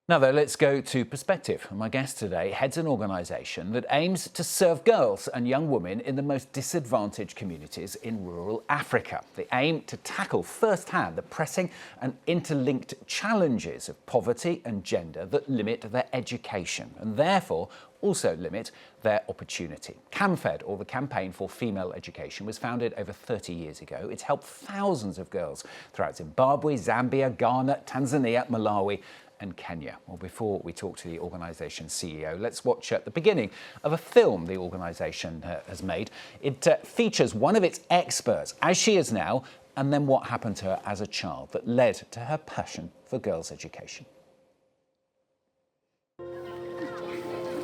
Now, though, let's go to perspective. My guest today heads an organisation that aims to serve girls and young women in the most disadvantaged communities in rural Africa. They aim to tackle firsthand the pressing and interlinked challenges of poverty and gender that limit their education and therefore also limit their opportunity. CAMFED, or the Campaign for Female Education, was founded over 30 years ago. It's helped thousands of girls throughout Zimbabwe, Zambia, Ghana, Tanzania, Malawi and Kenya. Well, before we talk to the organisation's CEO, let's watch the beginning of a film the organisation has made. It features one of its experts, as she is now, and then what happened to her as a child that led to her passion for girls' education.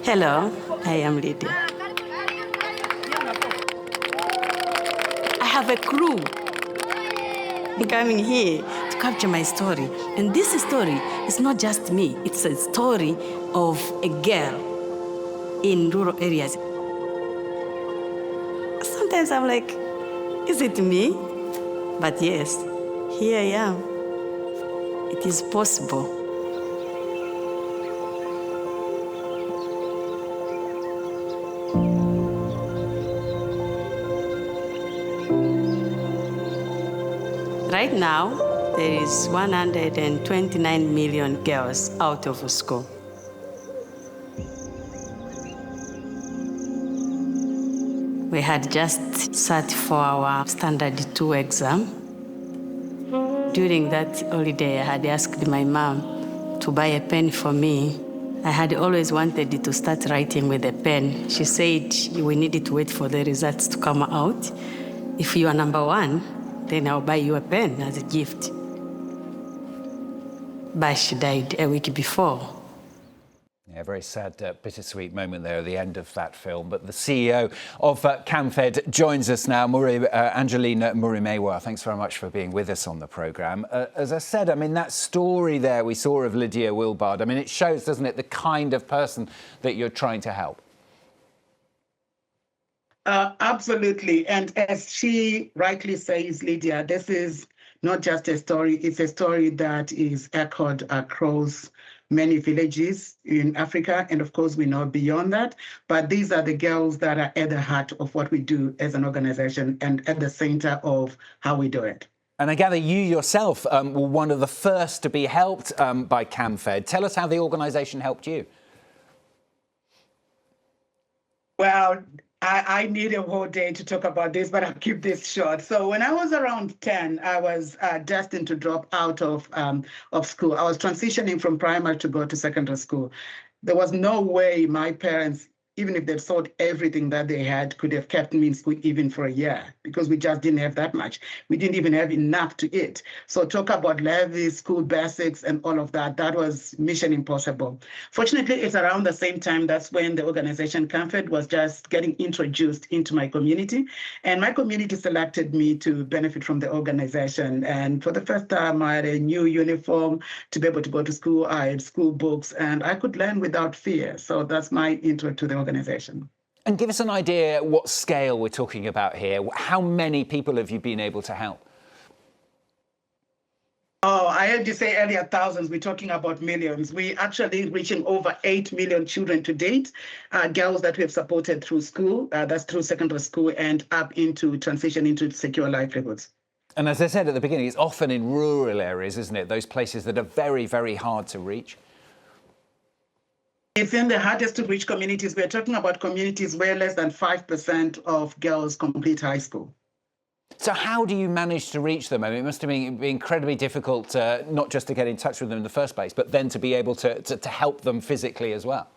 Hello, I am Lydia. I have a crew coming here to capture my story. And this story is not just me, it's a story of a girl in rural areas. Sometimes I'm like, is it me? But yes, here I am. It is possible. Right now, there is 129 million girls out of school. We had just sat for our Standard 2 exam. During that holiday, I had asked my mom to buy a pen for me. I had always wanted to start writing with a pen. She said, we needed to wait for the results to come out. If you are number one, then I'll buy you a pen as a gift. But she died a week before. Yeah, a very sad, bittersweet moment there at the end of that film. But the CEO of CAMFED joins us now, Angeline Murimirwa. Thanks very much for being with us on the programme. As I said, I mean, that story there we saw of Lydia Wilbard, I mean, it shows, doesn't it, the kind of person that you're trying to help. Absolutely. And as she rightly says, Lydia, this is not just a story, it's a story that is echoed across many villages in Africa. And of course, we know beyond that. But these are the girls that are at the heart of what we do as an organization and at the center of how we do it. And I gather you yourself were one of the first to be helped by CAMFED. Tell us how the organization helped you. Well, I need a whole day to talk about this, but I'll keep this short. So when I was around 10, I was destined to drop out of school. I was transitioning from primary to go to secondary school. There was no way my parents, even if they'd sold everything that they had, could have kept me in school even for a year because we just didn't have that much. We didn't even have enough to eat. So talk about levies, school basics, and all of that, that was mission impossible. Fortunately, it's around the same time that's when the organization CAMFED was just getting introduced into my community. And my community selected me to benefit from the organization. And for the first time, I had a new uniform to be able to go to school. I had school books, and I could learn without fear. So that's my intro to the organization. And give us an idea what scale we're talking about here. How many people have you been able to help? Oh, I heard you say earlier thousands. We're talking about millions. We actually reaching over 8 million children to date, girls that we have supported through school, that's through secondary school and up into transition into secure livelihoods. And as I said at the beginning, it's often in rural areas, isn't it? Those places that are very, very hard to reach. It's in the hardest to reach communities. We're talking about communities where less than 5% of girls complete high school. So how do you manage to reach them? I mean, it must have been incredibly difficult, not just to get in touch with them in the first place, but then to be able to help them physically as well.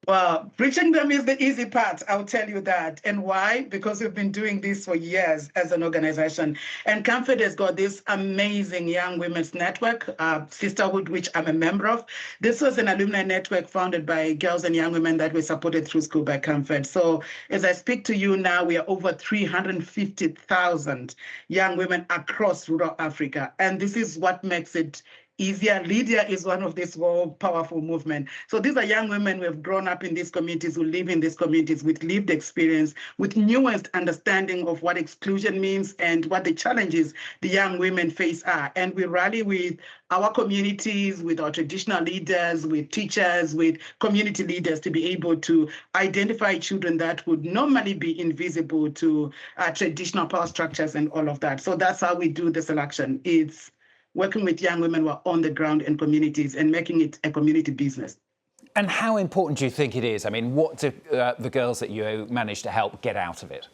Well, reaching them is the easy part, I'll tell you that. And why? Because we've been doing this for years as an organization. And CAMFED has got this amazing young women's network, Sisterhood, which I'm a member of. This was an alumni network founded by girls and young women that were supported through school by CAMFED. So as I speak to you now, we are over 350,000 young women across rural Africa. And this is what makes it easier. Lydia is one of these more powerful movement. So these are young women who have grown up in these communities, who live in these communities with lived experience, with nuanced understanding of what exclusion means and what the challenges the young women face are. And we rally with our communities, with our traditional leaders, with teachers, with community leaders to be able to identify children that would normally be invisible to traditional power structures and all of that. So that's how we do the selection. It's working with young women who are on the ground in communities and making it a community business. And how important do you think it is? I mean, what do the girls that you managed to help get out of it?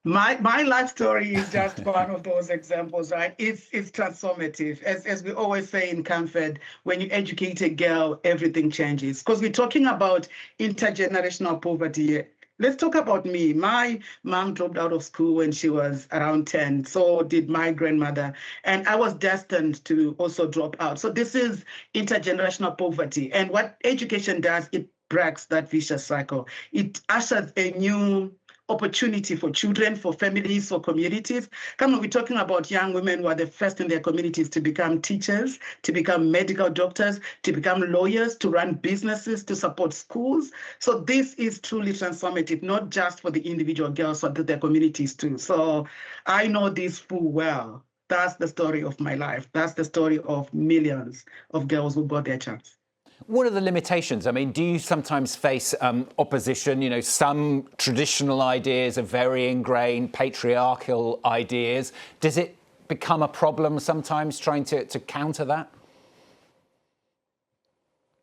My life story is just one of those examples, right? It's transformative. As we always say in CAMFED, when you educate a girl, everything changes. Because we're talking about intergenerational poverty. Let's talk about me. My mom dropped out of school when she was around 10. So did my grandmother. And I was destined to also drop out. So this is intergenerational poverty. And what education does, it breaks that vicious cycle. It ushers a new opportunity for children, for families, for communities. Come on, we're talking about young women who are the first in their communities to become teachers, to become medical doctors, to become lawyers, to run businesses, to support schools. So this is truly transformative, not just for the individual girls, but their communities too. So I know this full well. That's the story of my life. That's the story of millions of girls who got their chance. What are the limitations? I mean, do you sometimes face opposition? You know, some traditional ideas are very ingrained, patriarchal ideas. Does it become a problem sometimes trying to counter that?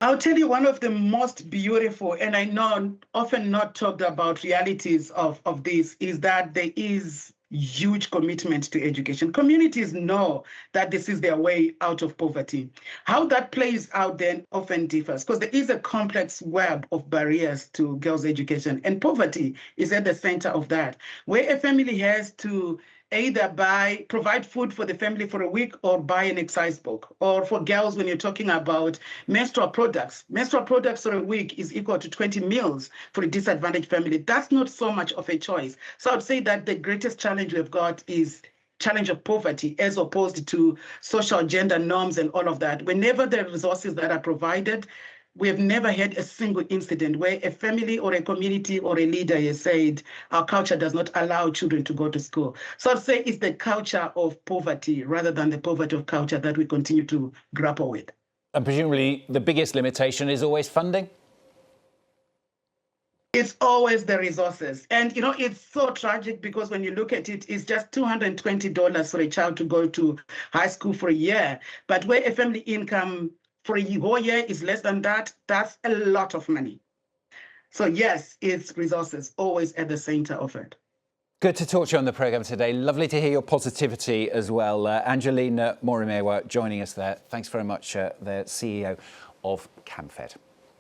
I'll tell you one of the most beautiful, and I know often not talked about realities of this, is that there is huge commitment to education. Communities know that this is their way out of poverty. How that plays out then often differs because there is a complex web of barriers to girls' education, and poverty is at the center of that, where a family has to either provide food for the family for a week or buy an exercise book. Or for girls, when you're talking about menstrual products for a week is equal to 20 meals for a disadvantaged family. That's not so much of a choice. So I'd say that the greatest challenge we've got is challenge of poverty as opposed to social gender norms and all of that. Whenever there are resources that are provided, we have never had a single incident where a family or a community or a leader has said, our culture does not allow children to go to school. So I'd say it's the culture of poverty rather than the poverty of culture that we continue to grapple with. And presumably the biggest limitation is always funding? It's always the resources. And, you know, it's so tragic because when you look at it, it's just $220 for a child to go to high school for a year. But where a family income for a whole year is less than that, that's a lot of money. So yes, it's resources always at the center of it. Good to talk to you on the programme today. Lovely to hear your positivity as well. Angeline Murimirwa joining us there. Thanks very much, the CEO of CAMFED.